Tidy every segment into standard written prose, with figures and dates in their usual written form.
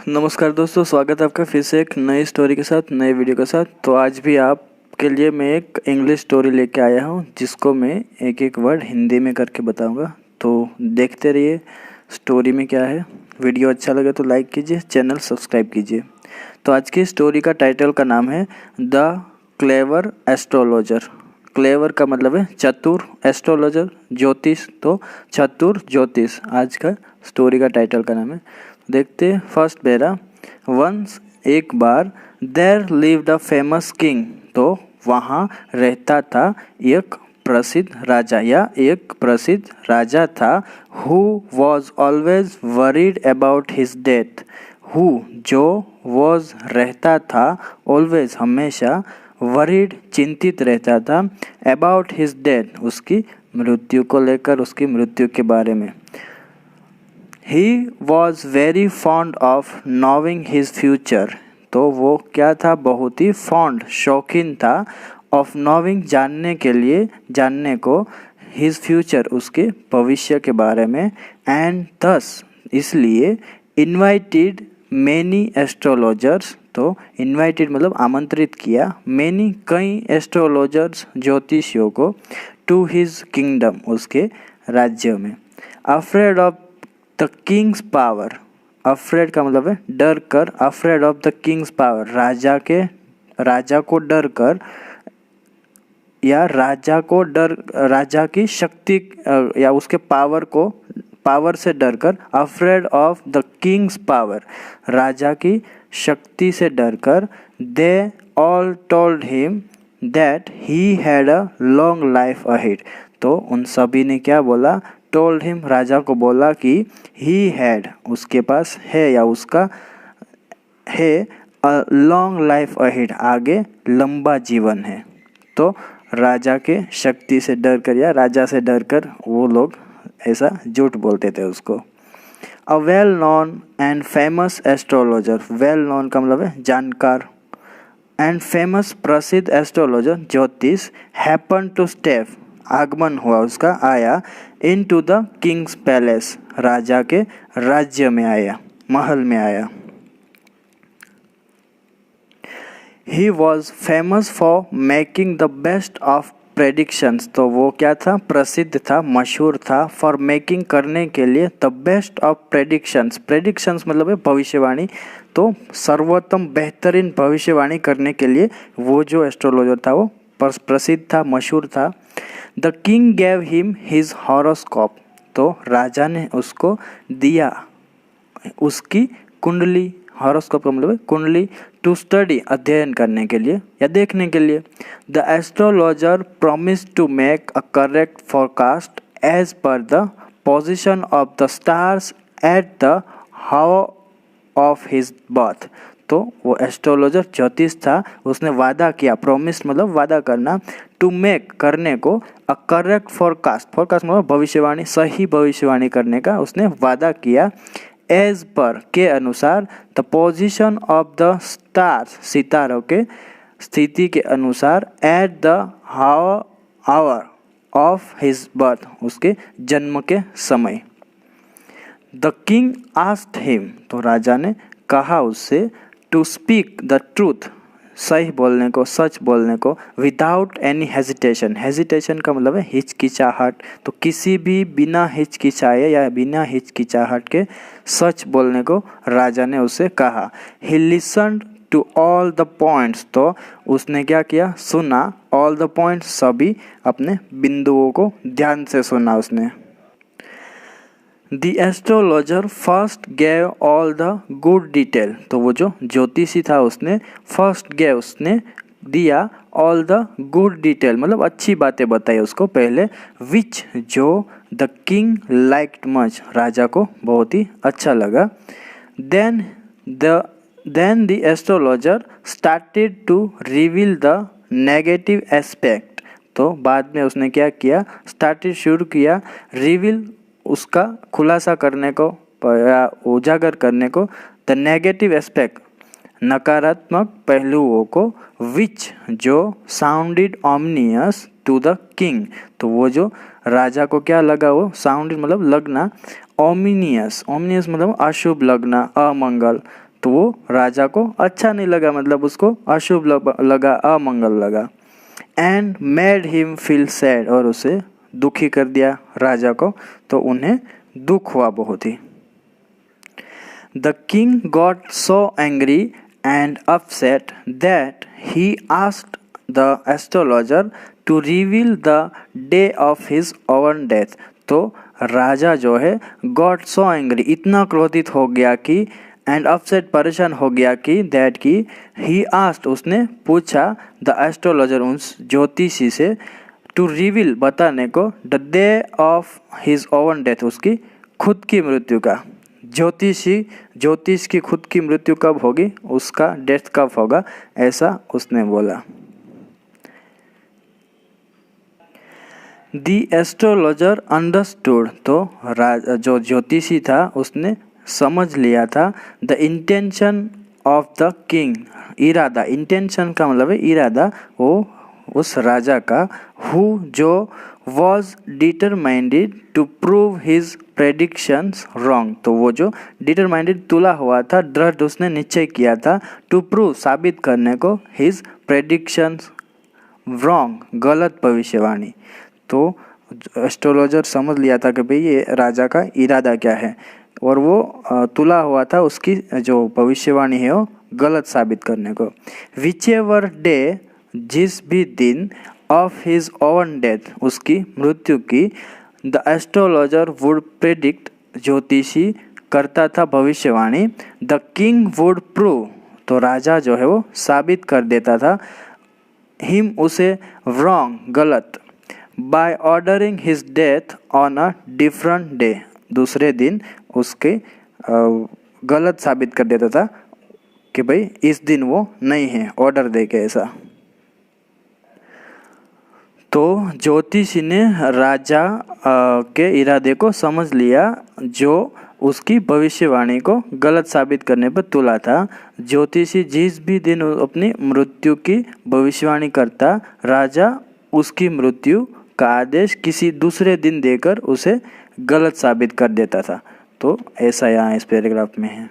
नमस्कार दोस्तों, स्वागत है आपका फिर से एक नई स्टोरी के साथ, नए वीडियो के साथ। तो आज भी आपके लिए मैं एक इंग्लिश स्टोरी लेके आया हूँ, जिसको मैं एक एक वर्ड हिंदी में करके बताऊँगा। तो देखते रहिए स्टोरी में क्या है। वीडियो अच्छा लगे तो लाइक कीजिए, चैनल सब्सक्राइब कीजिए। तो आज की स्टोरी का टाइटल का नाम है द क्लेवर एस्ट्रोलॉजर। क्लेवर का मतलब है चतुर, एस्ट्रोलॉजर ज्योतिष, तो चतुर ज्योतिष आज का स्टोरी का टाइटल का नाम है। देखते फर्स्ट पैरा। वंस एक बार there lived a famous king. तो वहाँ रहता था एक प्रसिद्ध राजा या एक प्रसिद्ध राजा था। Who was always worried about his death. Who जो वॉज रहता था, ऑलवेज हमेशा, वरीड चिंतित रहता था, अबाउट हिज डेथ उसकी मृत्यु को लेकर, उसकी मृत्यु के बारे में। He was very fond of knowing his future। तो वो क्या था, बहुत ही fond, शौकीन था, of knowing जानने के लिए, जानने को, his future उसके भविष्य के बारे में, and thus इसलिए invited many astrologers। तो invited मतलब आमंत्रित किया, many कई astrologers ज्योतिषियों को, to his kingdom उसके राज्य में। afraid of the king's power. Afraid का मतलब है डर कर, afraid of the king's power राजा को डर कर, या राजा की शक्ति या उसके पावर से डर कर। Afraid of the king's power, राजा की शक्ति से डर कर। They all told him that he had a long life ahead. तो उन सभी ने क्या बोला, टोल्ड हिम राजा को बोला कि ही हैड उसके पास है या उसका है, अ लॉन्ग लाइफ अहेड आगे लंबा जीवन है। तो राजा के शक्ति से डर कर या राजा से डर कर वो लोग ऐसा झूठ बोलते थे उसको। A well known and famous astrologer. Well known का मतलब है जानकार, एंड फेमस प्रसिद्ध एस्ट्रोलॉजर ज्योतिष, हैपन टू स्टेप आगमन हुआ उसका, आया, इन टू द किंग्स पैलेस राजा के राज्य में आया, महल में आया। He was famous for making the best of predictions. तो वो क्या था, प्रसिद्ध था, मशहूर था, फॉर मेकिंग करने के लिए, the best of predictions. Predictions मतलब है भविष्यवाणी, तो सर्वोत्तम बेहतरीन भविष्यवाणी करने के लिए वो जो एस्ट्रोलॉजर था वो प्रसिद्ध था, मशहूर था। The king gave him his horoscope. तो राजा ने उसको दिया उसकी कुंडली, हॉरोस्कोप का मतलब है कुंडली, टू स्टडी अध्ययन करने के लिए या देखने के लिए। The astrologer promise to make a correct forecast as per the position of the stars at the hour of his birth. तो वो एस्ट्रोलॉजर ज्योतिष था, उसने वादा किया, प्रॉमिस मतलब वादा करना, टू मेक करने को, अ करेक्ट फोरकास्ट, फोरकास्ट मतलब भविष्यवाणी, सही भविष्यवाणी करने का उसने वादा किया, एज पर के अनुसार, the position of the stars सितारों के स्थिति के अनुसार, at the hour of his birth उसके जन्म के समय। The king asked him. तो राजा ने कहा उससे, टू स्पीक द ट्रूथ सही बोलने को, सच बोलने को, विदाउट एनी हेजिटेशन। हेजिटेशन का मतलब है हिचकिचाहट, तो किसी भी बिना हिचकिचाए या बिना हिचकिचाहट के सच बोलने को राजा ने उससे कहा। He listened to all the points. तो उसने क्या किया, सुना, ऑल द पॉइंट्स सभी अपने बिंदुओं को ध्यान से सुना उसने। The astrologer first gave all the good detail. तो वो जो ज्योतिषी था उसने फर्स्ट गेव, उसने दिया, ऑल द गुड डिटेल मतलब अच्छी बातें बताई उसको पहले, विच जो द किंग लाइक्ड मच राजा को बहुत ही अच्छा लगा। Then the astrologer started to reveal the negative aspect. तो बाद में उसने क्या किया, स्टार्टेड शुरू किया, रिवील उसका खुलासा करने को या उजागर करने को, द नेगेटिव एस्पेक्ट नकारात्मक पहलुओं को, विच जो साउंडेड ऑमनियस टू द किंग। तो वो जो राजा को क्या लगा, वो साउंडेड मतलब लगना, ओमिनियस, ओमिनियस मतलब अशुभ लगना, अमंगल, तो वो राजा को अच्छा नहीं लगा, मतलब उसको अशुभ लगा, अमंगल लगा। And made him feel sad, और उसे दुखी कर दिया राजा को, तो उन्हें दुख हुआ बहुत ही। The king got so angry and upset that he asked the astrologer to reveal the day of his own death. तो राजा जो है गॉट सो एंग्री, इतना क्रोधित हो गया कि, एंड अपसेट, परेशान हो गया कि, दैट की ही आस्क्ड, उसने पूछा, द एस्ट्रोलॉजर, उस ज्योतिषी से, टू रिवील, बताने को, the day of his own death, उसकी खुद की मृत्यु का। ज्योतिष की खुद की मृत्यु कब होगी, उसका डेथ कब होगा, ऐसा उसने बोला। द एस्ट्रोलॉजर अंडरस्टूड, तो जो ज्योतिषी था उसने समझ लिया था, the intention of the king, इरादा, इंटेंशन का मतलब है इरादा, वो उस राजा का, हु, जो, was determined to prove his predictions wrong, तो वो जो डिटरमाइंडेड, तुला हुआ था, दृढ़ उसने निश्चय किया था, टू प्रूव, साबित करने को, हिज प्रेडिक्शंस रॉन्ग, गलत भविष्यवाणी। तो एस्ट्रोलॉजर समझ लिया था कि भाई ये राजा का इरादा क्या है, और वो तुला हुआ था उसकी जो भविष्यवाणी है वो गलत साबित करने को। विच एवर डे, जिस भी दिन, ऑफ हिज ओवन डेथ, उसकी मृत्यु की, द एस्ट्रोलॉजर वुड प्रेडिक्ट, ज्योतिषी करता था भविष्यवाणी, द किंग वुड प्रूव, तो राजा जो है वो साबित कर देता था, हिम, उसे, रॉन्ग, गलत, by ordering his death on a different day, दूसरे दिन उसके गलत साबित कर देता था कि भाई इस दिन वो नहीं है, ऑर्डर दे के ऐसा। तो ज्योतिषी ने राजा के इरादे को समझ लिया, जो उसकी भविष्यवाणी को गलत साबित करने पर तुला था। ज्योतिषी जिस भी दिन अपनी मृत्यु की भविष्यवाणी करता, राजा उसकी मृत्यु का आदेश किसी दूसरे दिन देकर उसे गलत साबित कर देता था। तो ऐसा यहाँ इस पैराग्राफ में है।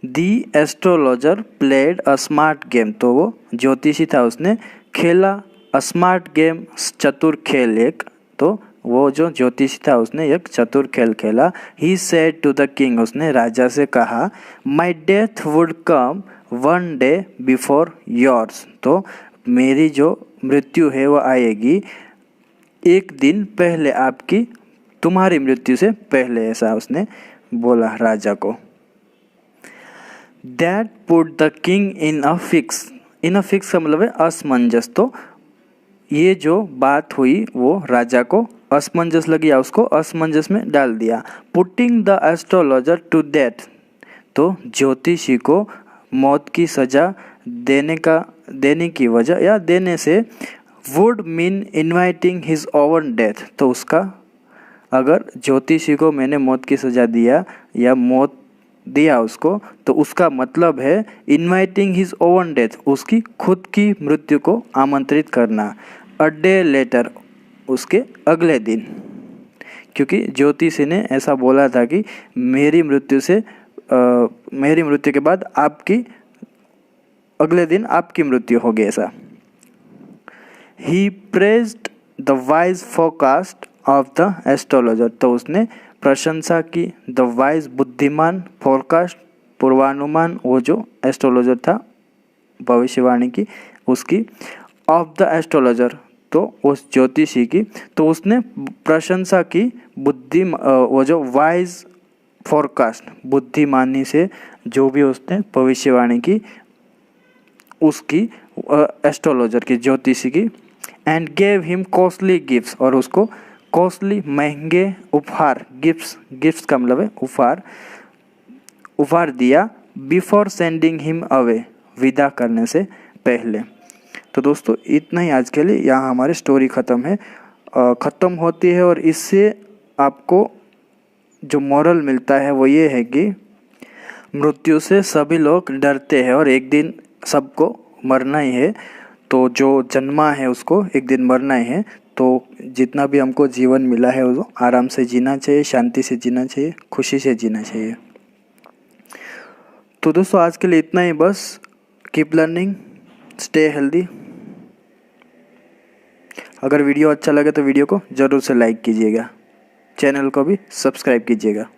The astrologer played a smart game, तो वो ज्योतिषी था, उसने खेला स्मार्ट गेम, चतुर खेल एक, तो वो जो ज्योतिषी था उसने एक चतुर खेल खेला। He said to the king, उसने राजा से कहा, my death would come one day before yours, तो मेरी जो मृत्यु है वो आएगी एक दिन पहले आपकी, तुम्हारी मृत्यु से पहले, ऐसा उसने बोला राजा को। That put the king in a fix, in a fix का मतलब है असमंजस, तो ये जो बात हुई वो राजा को असमंजस लगी या उसको असमंजस में डाल दिया। Putting the astrologer to death, तो ज्योतिषी को मौत की सजा देने की वजह या देने से, would mean inviting his own death, तो उसका, अगर ज्योतिषी को मैंने मौत की सजा दिया या मौत दिया उसको, तो उसका मतलब है इन्वाइटिंग हिज ओवन डेथ, उसकी खुद की मृत्यु को आमंत्रित करना। अ डे लेटर, उसके अगले दिन, क्योंकि ज्योतिषी ने ऐसा बोला था कि मेरी मृत्यु के बाद आपकी, अगले दिन आपकी मृत्यु होगी, ऐसा। He praised the wise forecast of the astrologer, तो उसने प्रशंसा की, द वाइज, बुद्धिमान, फोरकास्ट, पूर्वानुमान, वो जो एस्ट्रोलॉजर था भविष्यवाणी की उसकी, ऑफ द एस्ट्रोलॉजर, तो उस ज्योतिषी की, तो उसने प्रशंसा की वो जो वाइज फोरकास्ट, बुद्धिमानी से जो भी उसने भविष्यवाणी की उसकी, एस्ट्रोलॉजर की, ज्योतिषी की। And gave him costly gifts, और उसको कॉस्टली, महंगे उपहार, गिफ्ट्स का मतलब है उपहार दिया, बिफोर सेंडिंग हिम अवे, विदा करने से पहले। तो दोस्तों इतना ही आज के लिए, यहाँ हमारी स्टोरी ख़त्म होती है, और इससे आपको जो मॉरल मिलता है वो ये है कि मृत्यु से सभी लोग डरते हैं और एक दिन सबको मरना ही है, तो जो जन्मा है उसको एक दिन मरना ही है। तो जितना भी हमको जीवन मिला है वो आराम से जीना चाहिए, शांति से जीना चाहिए, खुशी से जीना चाहिए। तो दोस्तों आज के लिए इतना ही बस। Keep learning, stay healthy. अगर वीडियो अच्छा लगे तो वीडियो को ज़रूर से लाइक कीजिएगा, चैनल को भी सब्सक्राइब कीजिएगा।